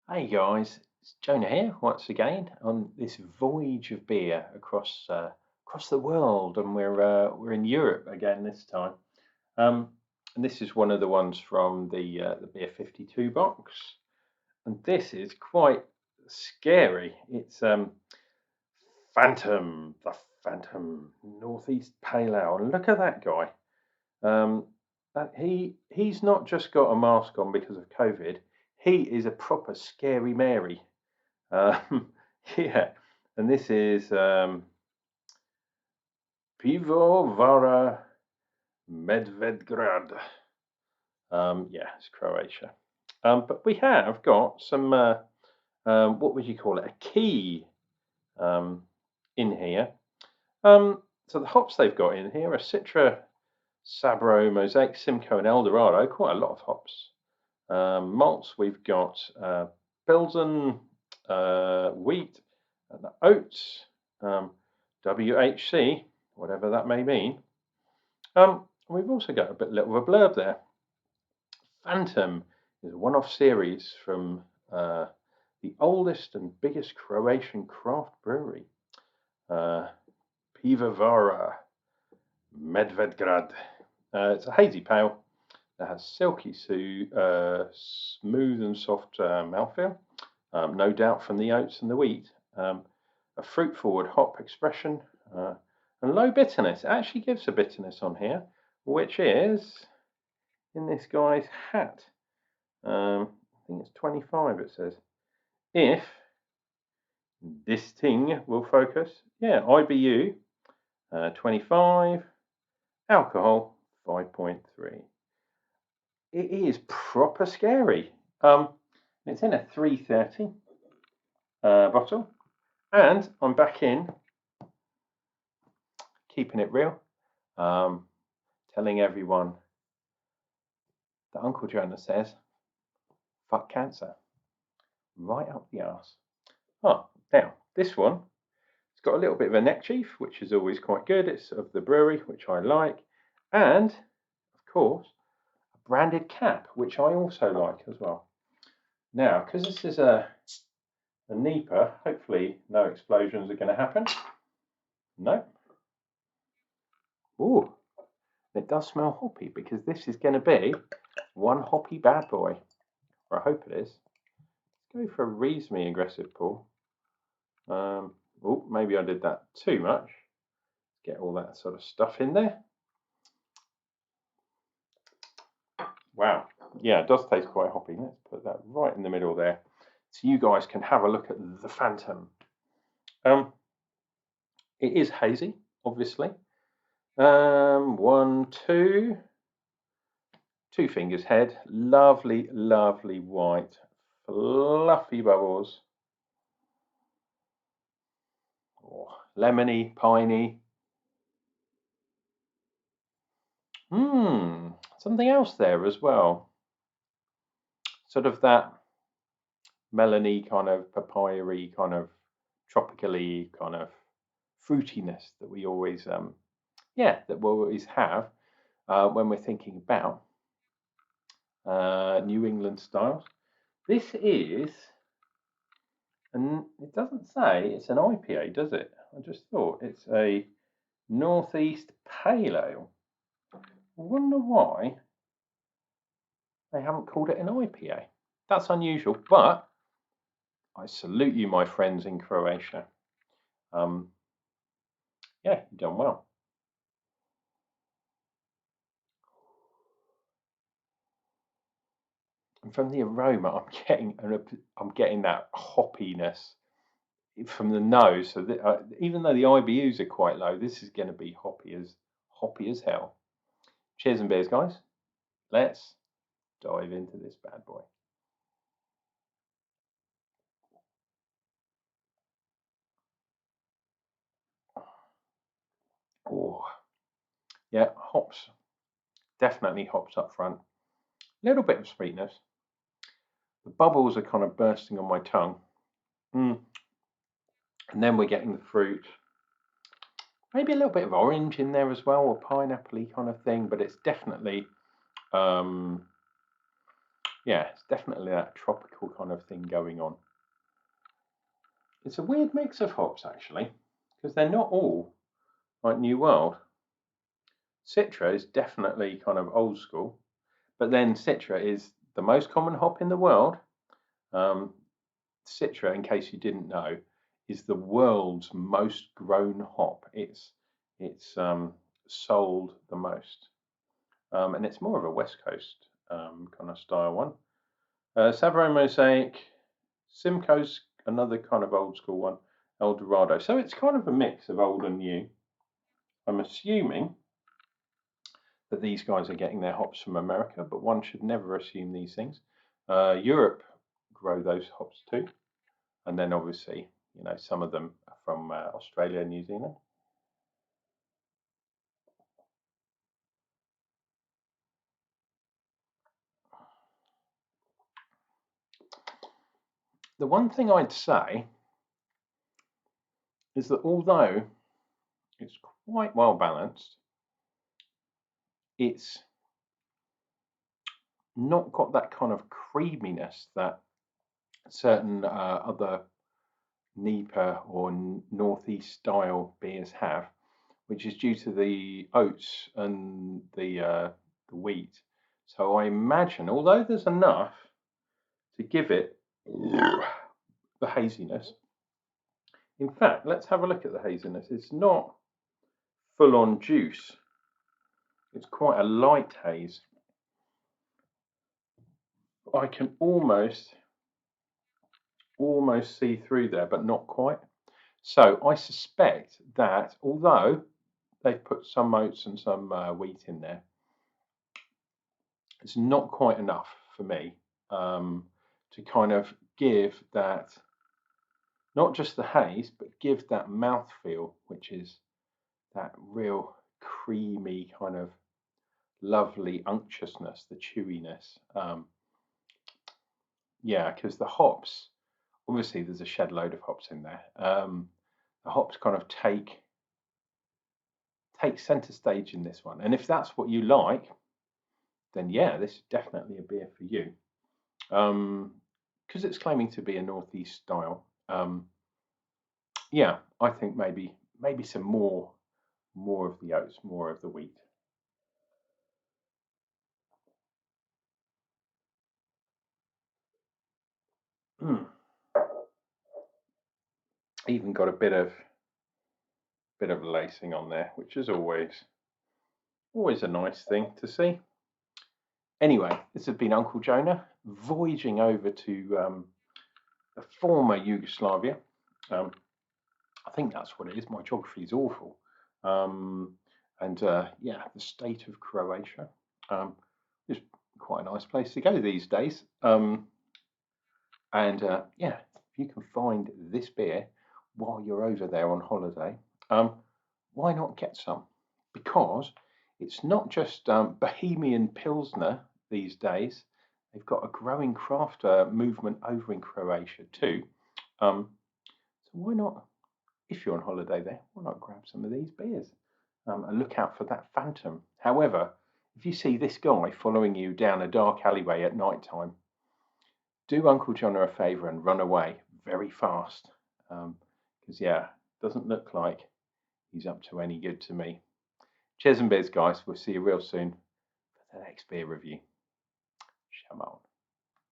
Hey guys, it's Jonah here once again on this voyage of beer across the world, and we're in Europe again this time. Um, and this is one of the ones from the Beer 52 box, and this is quite scary. It's Fantom, the Fantom Northeast Pale Ale, and look at that guy. He's not just got a mask on because of COVID. He is a proper scary Mary. Um, yeah, and this is Pivovara Medvegrad. Yeah, it's Croatia. But we have got some, what would you call it, a key um, in here. So the hops they've got in here are Citra, Sabro, Mosaic, Simcoe, and Eldorado. Quite a lot of hops. Malts, we've got Pilsen, wheat, and oats, WHC, whatever that may mean. We've also got a bit little of a blurb there. Fantom is a one-off series from the oldest and biggest Croatian craft brewery, Pivovara Medvegrad. It's a hazy pale that has silky, smooth and soft mouthfeel, no doubt from the oats and the wheat. A fruit-forward hop expression, and low bitterness. It actually gives a bitterness on here, which is in this guy's hat. I think it's 25, it says. If this thing will focus, yeah, IBU 25, alcohol 5.3. It is proper scary. It's in a 330 bottle, and I'm back in, keeping it real, telling everyone that Unclejona says, fuck cancer, right up the arse. Oh, now, this one, it's got a little bit of a neck chief, which is always quite good. It's of the brewery, which I like. And, of course, a branded cap, which I also like as well. Now, because this is a NEPA, hopefully no explosions are going to happen. No. Ooh, it does smell hoppy, because this is going to be one hoppy bad boy. Or I hope it is. Let's go for a reasonably aggressive pour. Oh, maybe I did that too much. Get all that sort of stuff in there. Wow, yeah, it does taste quite hoppy. Let's put that right in the middle there, so you guys can have a look at the Fantom. It is hazy, obviously. One, two fingers head. Lovely, lovely white, fluffy bubbles. Oh, lemony, piney. Something else there as well. Sort of that melony kind of papaya-y kind of tropically kind of fruitiness that we always that we'll always have when we're thinking about New England styles. This is, and it doesn't say it's an IPA, does it? I just thought it's a Northeast Pale Ale. I wonder why they haven't called it an IPA. That's unusual, but I salute you, my friends in Croatia. Yeah, you've done well. And from the aroma, I'm getting that hoppiness from the nose. So even though the IBUs are quite low, this is going to be hoppy as hell. Cheers and beers, guys. Let's dive into this bad boy. Oh, yeah, hops. Definitely hops up front. A little bit of sweetness. The bubbles are kind of bursting on my tongue. And then we're getting the fruit. Maybe a little bit of orange in there as well, or pineapple-y kind of thing, but it's definitely yeah, it's definitely that tropical kind of thing going on. It's a weird mix of hops actually, because they're not all like New World. Citra is definitely kind of old school, but then Citra is the most common hop in the world. Citra, in case you didn't know, is the world's most grown hop. It's sold the most, and it's more of a West Coast kind of style one. Savarin Mosaic, Simcoe's another kind of old school one, El Dorado. So it's kind of a mix of old and new. I'm assuming that these guys are getting their hops from America, but one should never assume these things. Europe grow those hops too, and then obviously, you know, some of them are from Australia and New Zealand. The one thing I'd say is that although it's quite well balanced, it's not got that kind of creaminess that certain other NEPA or Northeast style beers have, which is due to the oats and the wheat. So I imagine, although there's enough to give it the haziness. In fact, let's have a look at the haziness. It's not full on juice. It's quite a light haze. I can almost see through there, but not quite. So I suspect that although they've put some oats and some wheat in there, it's not quite enough for me to kind of give that, not just the haze, but give that mouthfeel, which is that real creamy kind of lovely unctuousness, the chewiness. Yeah, because the hops, obviously there's a shed load of hops in there. The hops kind of take center stage in this one. And if that's what you like, then yeah, this is definitely a beer for you. Because it's claiming to be a Northeast style. Yeah, I think maybe some more of the oats, more of the wheat. Mm. Even got a bit of lacing on there, which is always a nice thing to see. Anyway, this has been Uncle Jonah voyaging over to the former Yugoslavia. I think that's what it is. My geography is awful. And yeah, the state of Croatia. It's quite a nice place to go these days. And yeah, if you can find this beer while you're over there on holiday, why not get some? Because it's not just Bohemian Pilsner these days. They've got a growing craft movement over in Croatia too. So why not, if you're on holiday there, why not grab some of these beers and look out for that Fantom? However, if you see this guy following you down a dark alleyway at night time, do Uncle John a favour and run away very fast. Because, yeah, it doesn't look like he's up to any good to me. Cheers and beers, guys. We'll see you real soon for the next beer review. Shalom.